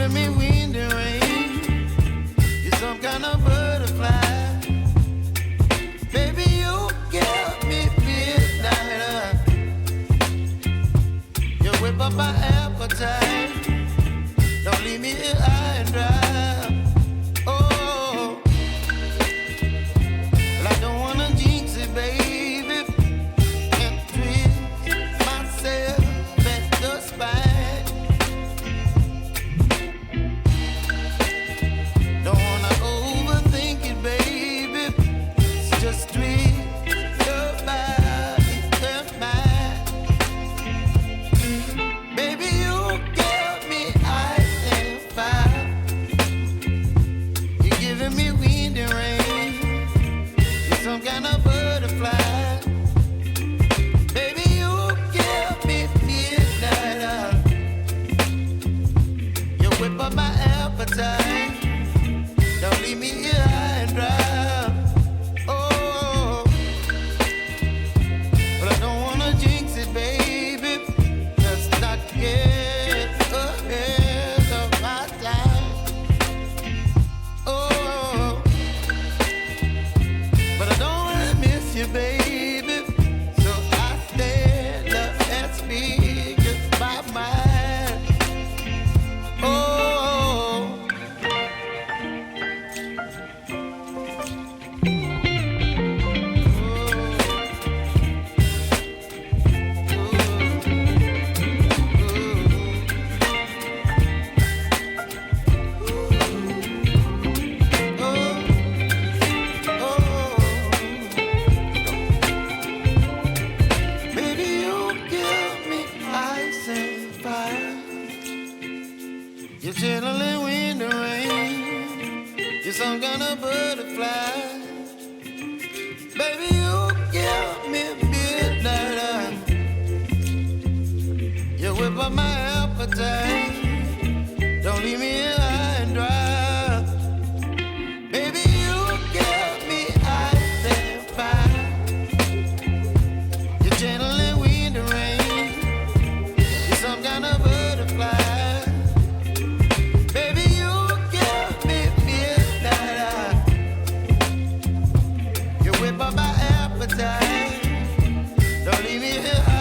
giving me wind and rain. You're some kind of butterfly. Baby, you give me midnight. You whip up my appetite. Don't leave me here high and dry. Oh, well, I don't wanna jinx it, baby, and twist myself at the spine. Don't wanna overthink it, baby. It's just twist your body and mine. Baby, you give me ice and fire. You're giving me wind and rain. You're some kind of butterfly. Baby, you give me midnight. You whip up my appetite. Don't leave me here high and dry. Oh, but I don't wanna jinx it, baby. Let's not get ahead of my time. Oh, but I don't wanna miss you, baby. So I stand up and speak just my mind. Oh. Baby, you give me ice and fire. You're channeling wind and rain. You're some kind of butterfly. Baby, you give me midnight. You whip up my appetite. Don't leave me here high and dry. Baby, you give me ice and fire. You're channeling wind and rain. You're some kind of butterfly. Baby, you give me midnight. You whip up my appetite. Don't leave me here.